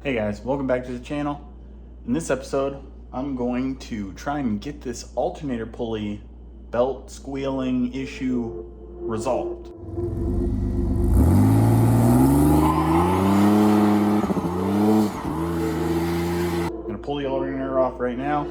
Hey guys, welcome back to the channel. In this episode, I'm going to try and get this alternator pulley belt squealing issue resolved. I'm gonna pull the alternator off right now.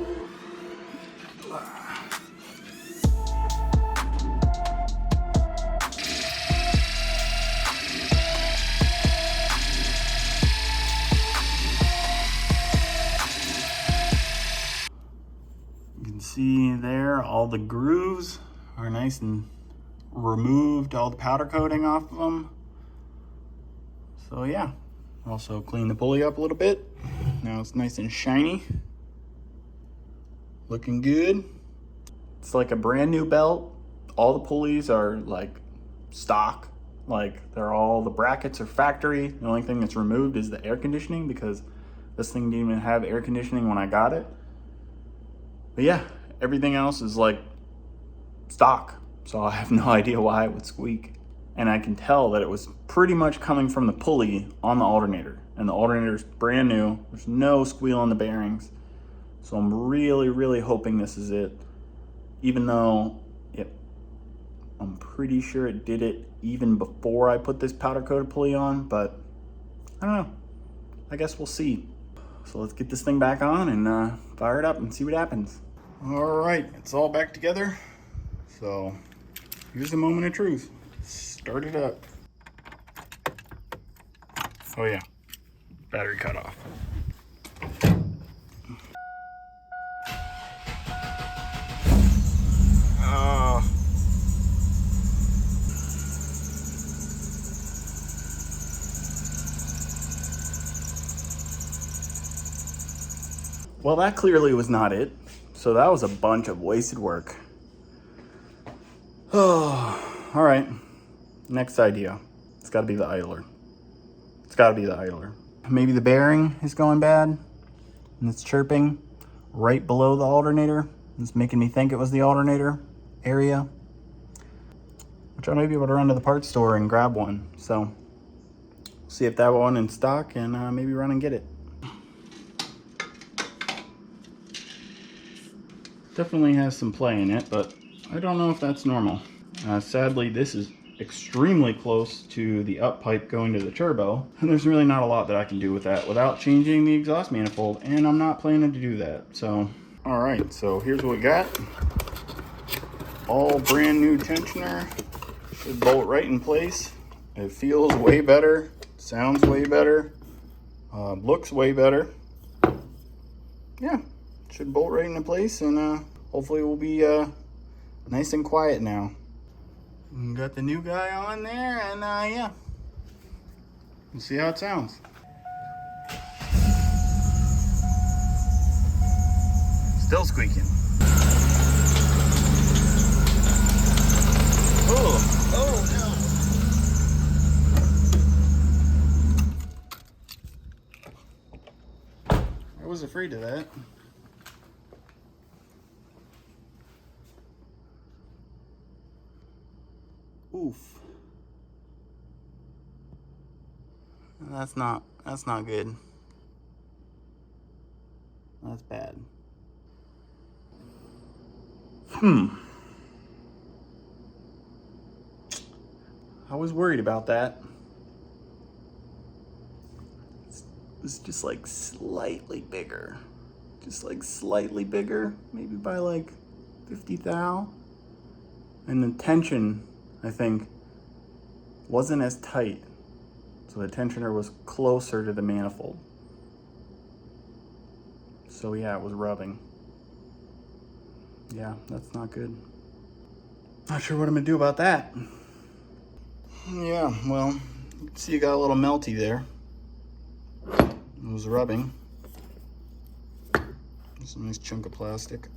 You can see there all the grooves are nice and removed, all the powder coating off of them. So yeah, also clean the pulley up a little bit. Now it's nice and shiny. Looking good. It's like a brand new belt. All the pulleys are like stock. Like the brackets are factory. The only thing that's removed is the air conditioning because this thing didn't even have air conditioning when I got it. But yeah, everything else is like stock. So I have no idea why it would squeak. And I can tell that it was pretty much coming from the pulley on the alternator. And the alternator's brand new. There's no squeal on the bearings. So I'm really hoping this is it. Even though I'm pretty sure it did it even before I put this powder coated pulley on, but I don't know. I guess we'll see. So let's get this thing back on and fire it up and see what happens. All right, it's all back together. So here's the moment of truth. Start it up. Oh yeah, battery cut off. Well, that clearly was not it. So that was a bunch of wasted work. Oh, all right. Next idea. It's got to be the idler. It's got to be the idler. Maybe the bearing is going bad and it's chirping right below the alternator. It's making me think it was the alternator area, which I may be able to run to the parts store and grab one. So see if that one in stock and maybe run and get it. Definitely has some play in it, but I don't know if that's normal. Sadly, this is extremely close to the up pipe going to the turbo, and there's really not a lot that I can do with that without changing the exhaust manifold, and I'm not planning to do that. So, all right, so here's what we got. All brand new tensioner. Should bolt right in place. It feels way better, sounds way better, looks way better. Yeah. Should bolt right into place, and hopefully we'll be nice and quiet now. Got the new guy on there, and yeah, we'll see how it sounds. Still squeaking. Oh no! I was afraid of that. Oof. That's not good. That's bad. I was worried about that. It's just like slightly bigger. Just like slightly bigger, maybe by like 50 thou. And the tension, I think, wasn't as tight. So the tensioner was closer to the manifold. So yeah, it was rubbing. Yeah, that's not good. Not sure what I'm gonna do about that. Yeah, well, you can see you got a little melty there. It was rubbing. There's a nice chunk of plastic.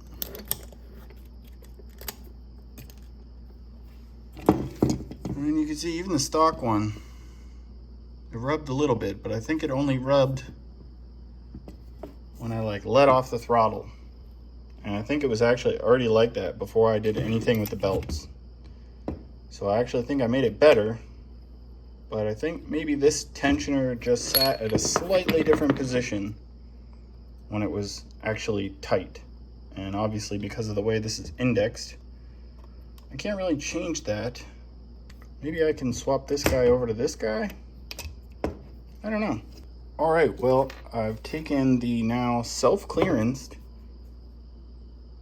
And you can see even the stock one, it rubbed a little bit, but I think it only rubbed when I like let off the throttle. And I think it was actually already like that before I did anything with the belts. So I actually think I made it better but I think maybe this tensioner just sat at a slightly different position when it was actually tight. And obviously because of the way this is indexed, I can't really change that. Maybe I can swap this guy over to this guy? I don't know. All right, well, I've taken the now self-clearanced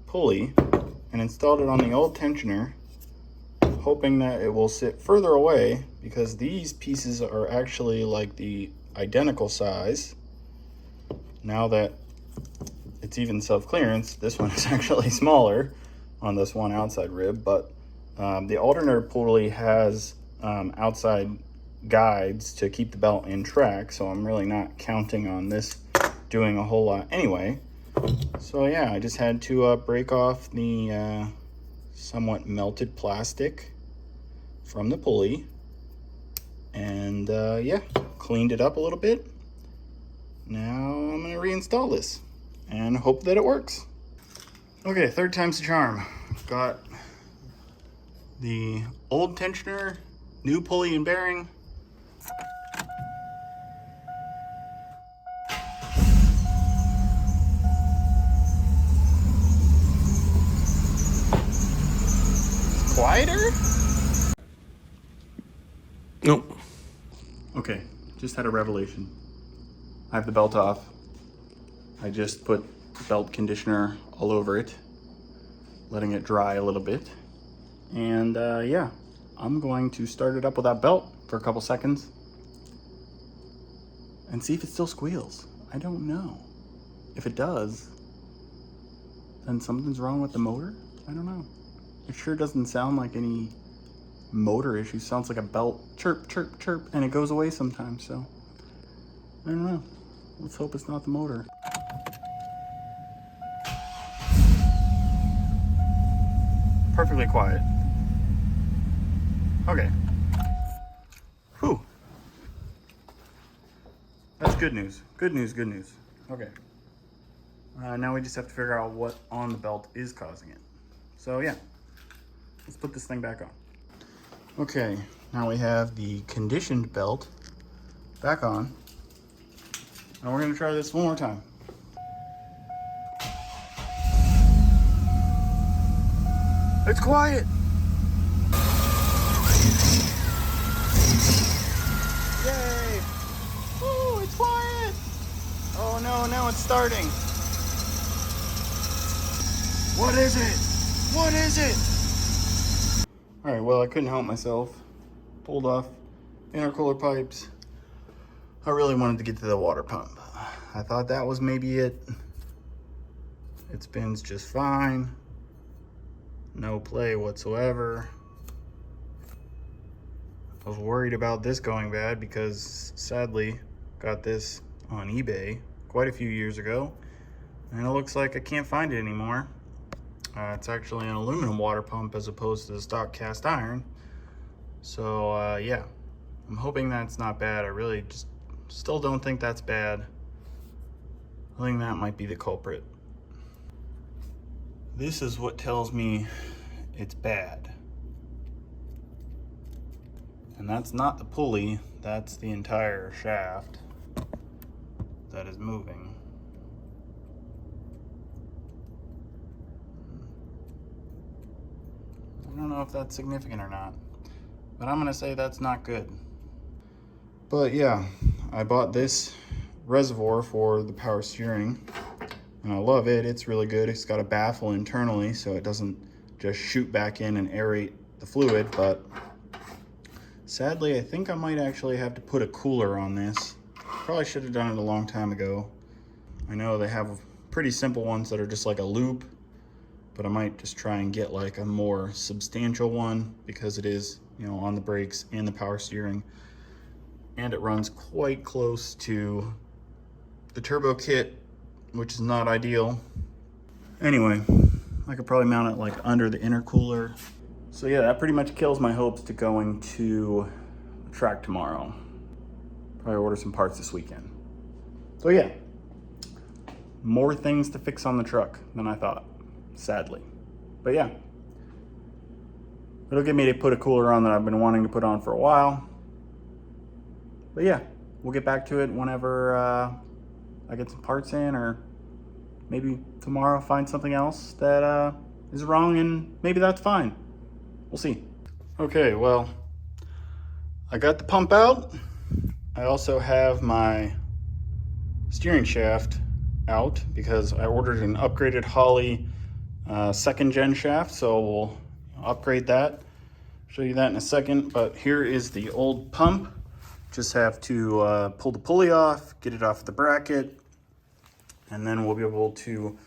pulley and installed it on the old tensioner, hoping that it will sit further away because these pieces are actually like the identical size. Now that it's even self-clearance, this one is actually smaller on this one outside rib, but the Alternator pulley has outside guides to keep the belt in track, so I'm really not counting on this doing a whole lot anyway. So yeah, I just had to break off the somewhat melted plastic from the pulley and yeah, cleaned it up a little bit. Now I'm gonna reinstall this and hope that it works. Okay, third time's the charm. Got the old tensioner, new pulley and bearing. Quieter? Nope. Okay, just had a revelation. I have the belt off. I just put belt conditioner all over it, letting it dry a little bit. And yeah, I'm going to start it up with that belt for a couple seconds and see if it still squeals. I don't know. If it does, then something's wrong with the motor? I don't know. It sure doesn't sound like any motor issue. Sounds like a belt chirp, chirp, chirp, and it goes away sometimes, so I don't know. Let's hope it's not the motor. Perfectly quiet. Okay. Whew. That's good news. Good news, good news. Okay. Now we just have to figure out what on the belt is causing it. So yeah, let's put this thing back on. Okay, now we have the conditioned belt back on. And we're gonna try this one more time. It's quiet. Yay. Woo, it's quiet. Oh no, now it's starting. What is it? What is it? All right, well, I couldn't help myself. Pulled off intercooler pipes. I really wanted to get to the water pump. I thought that was maybe it. It spins just fine. No play whatsoever. I was worried about this going bad because sadly got this on eBay quite a few years ago, and it looks like I can't find it anymore. It's actually an aluminum water pump as opposed to the stock cast iron. So yeah, I'm hoping that's not bad. I really just still don't think that's bad. I think that might be the culprit. This is what tells me it's bad. And that's not the pulley, that's the entire shaft that is moving. I don't know if that's significant or not, but I'm gonna say that's not good. But yeah, I bought this reservoir for the power steering and I love it. It's really good. It's got a baffle internally so it doesn't just shoot back in and aerate the fluid, but sadly I think I might actually have to put a cooler on this. Probably should have done it a long time ago. I know they have pretty simple ones that are just like a loop, but I might just try and get like a more substantial one because it is, you know, on the brakes and the power steering, and it runs quite close to the turbo kit, which is not ideal. Anyway, I could probably mount it like under the intercooler. So yeah, that pretty much kills my hopes to going to the track tomorrow. Probably order some parts this weekend. So yeah, more things to fix on the truck than I thought, sadly. But yeah, it'll get me to put a cooler on that I've been wanting to put on for a while. But yeah, we'll get back to it whenever I get some parts in, or maybe tomorrow find something else that is wrong, and maybe that's fine. We'll see. Okay, well, I got the pump out. I also have my steering shaft out because I ordered an upgraded Holley 2nd gen shaft, so we'll upgrade that. Show you that in a second, but here is the old pump. Just have to pull the pulley off, get it off the bracket, and then we'll be able to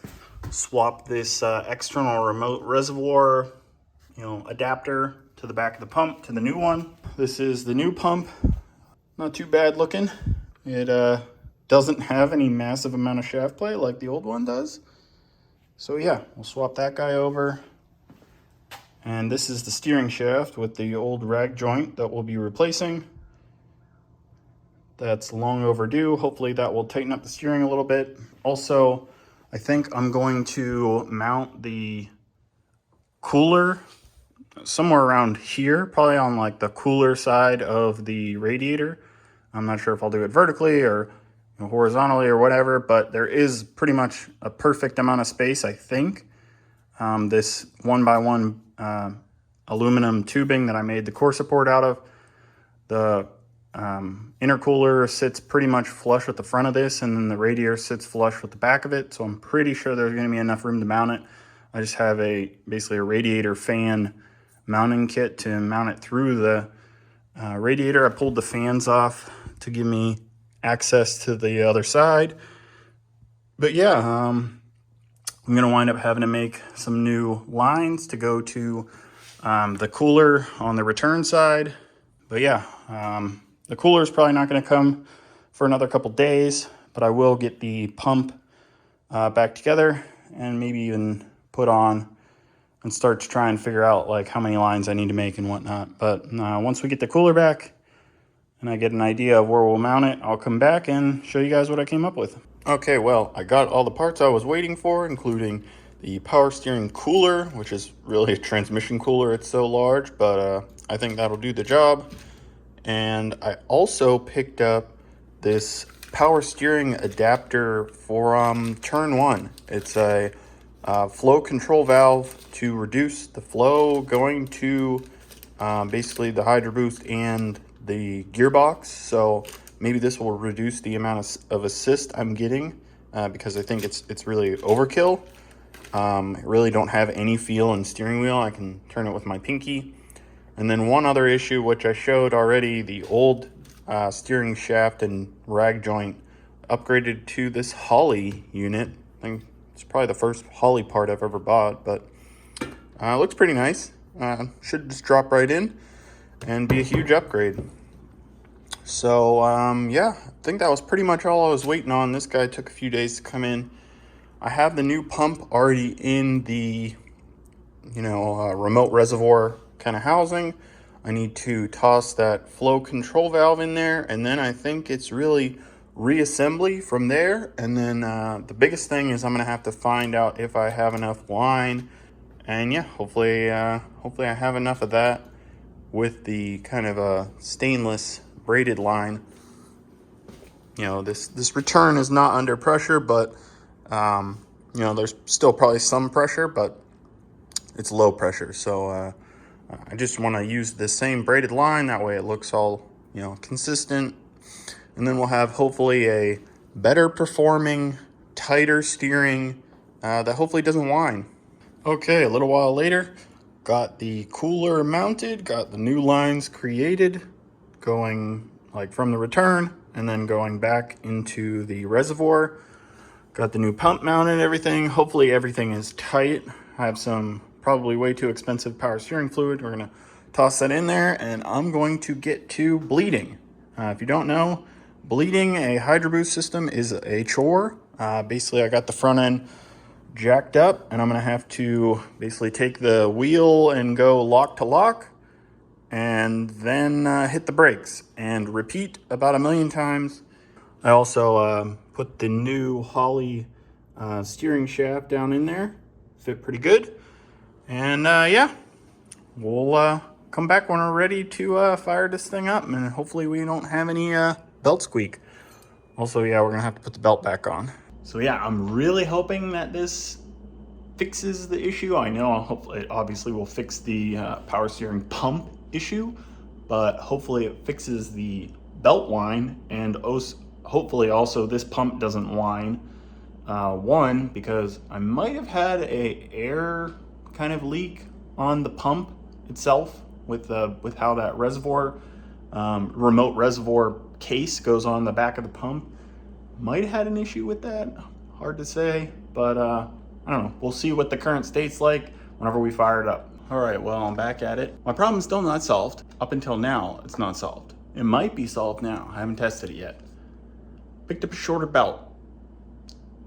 swap this external remote reservoir, adapter to the back of the pump to the new one. This is the new pump. Not too bad looking. It doesn't have any massive amount of shaft play like the old one does. So yeah, we'll swap that guy over. And this is the steering shaft with the old rag joint that we'll be replacing. That's long overdue. Hopefully that will tighten up the steering a little bit. Also, I think I'm going to mount the cooler somewhere around here, probably on like the cooler side of the radiator. I'm not sure if I'll do it vertically or horizontally or whatever, but there is pretty much a perfect amount of space, I think. This 1x1 aluminum tubing that I made the core support out of, the intercooler sits pretty much flush with the front of this, and then the radiator sits flush with the back of it, so I'm pretty sure there's going to be enough room to mount it. I just have basically a radiator fan mounting kit to mount it through the radiator. I pulled the fans off to give me access to the other side. But yeah, I'm going to wind up having to make some new lines to go to the cooler on the return side. But yeah, the cooler is probably not going to come for another couple days, but I will get the pump back together and maybe even put on and start to try and figure out like how many lines I need to make and whatnot. But once we get the cooler back and I get an idea of where we'll mount it, I'll come back and show you guys what I came up with. Okay, well, I got all the parts I was waiting for, including the power steering cooler, which is really a transmission cooler. It's so large, but I think that'll do the job. And I also picked up this power steering adapter for turn 1. It's a flow control valve to reduce the flow going to basically the Hydro Boost and the gearbox. So maybe this will reduce the amount of assist I'm getting because I think it's really overkill. I really don't have any feel in steering wheel. I can turn it with my pinky. And then one other issue, which I showed already, the old steering shaft and rag joint upgraded to this Holley unit. I think it's probably the first Holley part I've ever bought, but it looks pretty nice. Should just drop right in and be a huge upgrade. So yeah, I think that was pretty much all I was waiting on. This guy took a few days to come in. I have the new pump already in the remote reservoir kind of housing. I need to toss that flow control valve in there, and then I think it's really reassembly from there. And then the biggest thing is I'm gonna have to find out if I have enough line, and yeah, hopefully I have enough of that with the kind of a stainless braided line. This return is not under pressure, but there's still probably some pressure, but it's low pressure. So I just want to use the same braided line. That way it looks all, consistent. And then we'll have hopefully a better performing, tighter steering that hopefully doesn't whine. Okay, a little while later, got the cooler mounted, got the new lines created, going like from the return and then going back into the reservoir. Got the new pump mounted, everything. Hopefully everything is tight. I have some probably way too expensive power steering fluid. We're gonna toss that in there, and I'm going to get to bleeding. If you don't know, bleeding a Hydro Boost system is a chore. Basically, I got the front end jacked up, and I'm gonna have to basically take the wheel and go lock to lock, and then hit the brakes and repeat about 1,000,000 times. I also put the new Holley steering shaft down in there. Fit pretty good. And yeah, we'll come back when we're ready to fire this thing up, and hopefully we don't have any belt squeak. Also, yeah, we're gonna have to put the belt back on. So yeah, I'm really hoping that this fixes the issue. I know hopefully it obviously will fix the power steering pump issue, but hopefully it fixes the belt whine, and hopefully also this pump doesn't whine. One, because I might have had a air kind of leak on the pump itself with how that reservoir, remote reservoir case goes on the back of the pump. Might have had an issue with that. Hard to say, but I don't know. We'll see what the current state's like whenever we fire it up. All right, well, I'm back at it. My problem's still not solved. Up until now, it's not solved. It might be solved now. I haven't tested it yet. Picked up a shorter belt.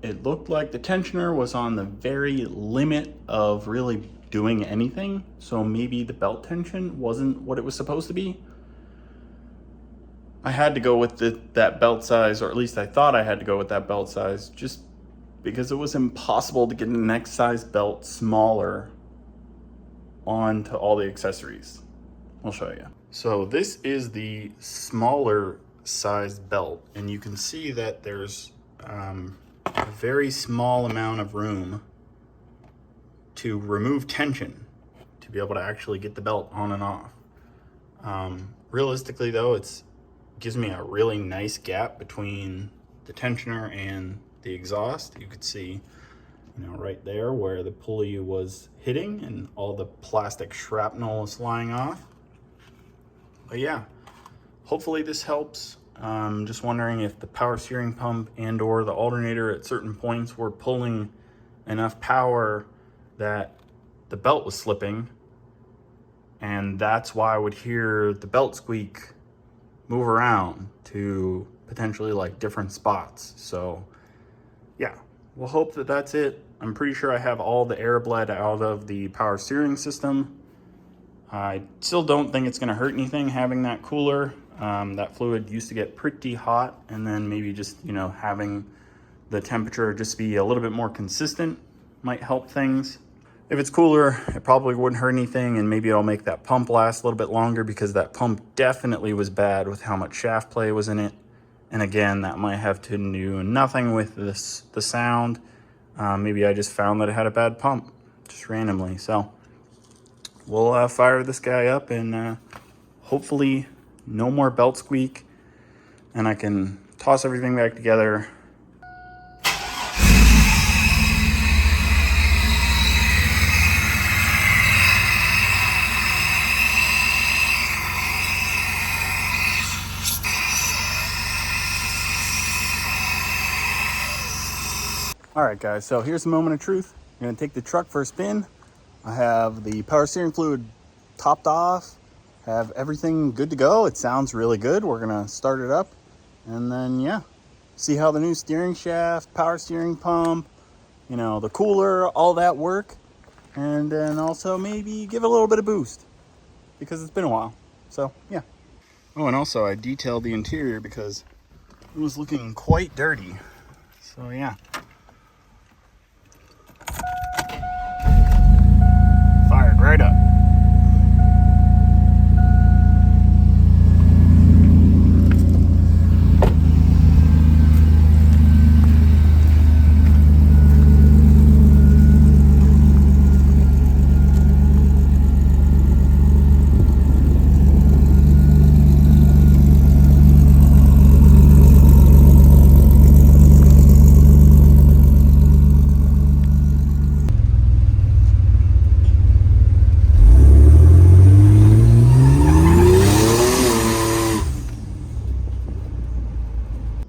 It looked like the tensioner was on the very limit of really doing anything, so maybe the belt tension wasn't what it was supposed to be. I had to go with that belt size, or at least I thought I had to go with that belt size, just because it was impossible to get the next size belt smaller onto all the accessories. I'll show you. So this is the smaller size belt, and you can see that there's a very small amount of room to remove tension to be able to actually get the belt on and off. Realistically though, it gives me a really nice gap between the tensioner and the exhaust. You could see, right there where the pulley was hitting and all the plastic shrapnel is flying off. But yeah, hopefully this helps. Just wondering if the power steering pump and or the alternator at certain points were pulling enough power that the belt was slipping, and that's why I would hear the belt squeak move around to potentially like different spots. So yeah, we'll hope that that's it. I'm pretty sure I have all the air bled out of the power steering system. I still don't think it's going to hurt anything having that cooler. That fluid used to get pretty hot, and then maybe just, having the temperature just be a little bit more consistent might help things. If it's cooler, it probably wouldn't hurt anything, and maybe it'll make that pump last a little bit longer, because that pump definitely was bad with how much shaft play was in it. And again, that might have to do nothing with the sound. Maybe I just found that it had a bad pump just randomly. So we'll fire this guy up, and hopefully no more belt squeak, and I can toss everything back together. All right, guys, so here's the moment of truth. I'm gonna take the truck for a spin. I have the power steering fluid topped off, have everything good to go. It sounds really good. We're gonna start it up, and then yeah, see how the new steering shaft, power steering pump, the cooler, all that work, and then also maybe give it a little bit of boost, because it's been a while. So yeah. Oh, and also I detailed the interior because it was looking quite dirty. So yeah. Fired right up.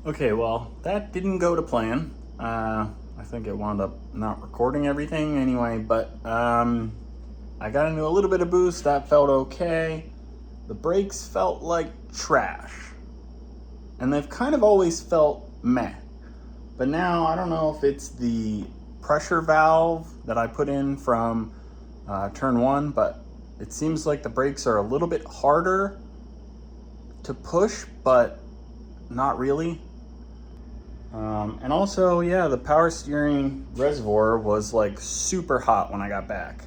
Okay, well, that didn't go to plan. I think it wound up not recording everything anyway, but I got into a little bit of boost. That felt okay. The brakes felt like trash, and they've kind of always felt meh. But now I don't know if it's the pressure valve that I put in from turn one, but it seems like the brakes are a little bit harder to push, but not really. And also, yeah, the power steering reservoir was like super hot when I got back.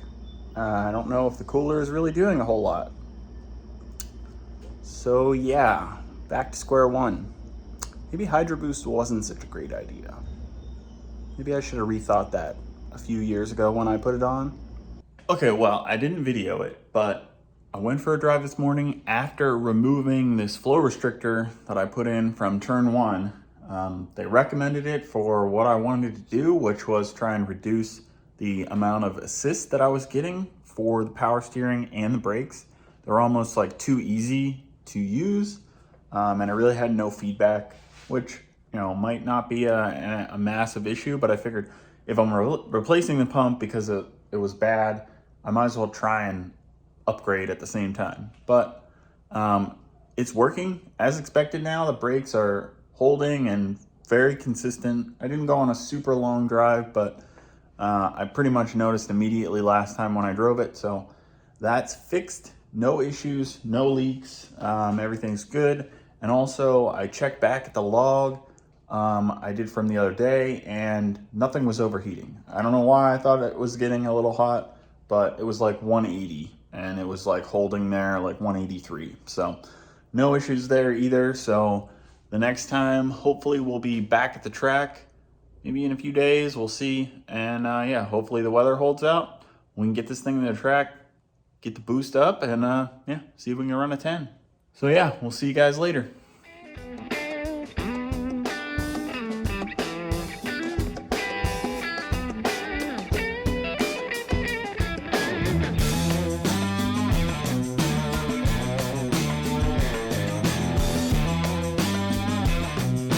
I don't know if the cooler is really doing a whole lot. So yeah, back to square one. Maybe Hydro Boost wasn't such a great idea. Maybe I should have rethought that a few years ago when I put it on. Okay, well, I didn't video it, but I went for a drive this morning after removing this flow restrictor that I put in from turn one. They recommended it for what I wanted to do, which was try and reduce the amount of assist that I was getting for the power steering and the brakes. They're almost like too easy to use, and I really had no feedback, which might not be a massive issue, but I figured if I'm replacing the pump because it was bad, I might as well try and upgrade at the same time. But it's working as expected now. The brakes are holding and very consistent. I didn't go on a super long drive, but I pretty much noticed immediately last time when I drove it. So that's fixed. No issues, no leaks. Everything's good. And also I checked back at the log I did from the other day, and nothing was overheating. I don't know why I thought it was getting a little hot, but it was like 180 and it was like holding there like 183. So no issues there either. So the next time, hopefully we'll be back at the track, maybe in a few days, we'll see. And yeah, hopefully the weather holds out. We can get this thing to the track, get the boost up, and yeah, see if we can run a 10. So yeah, we'll see you guys later.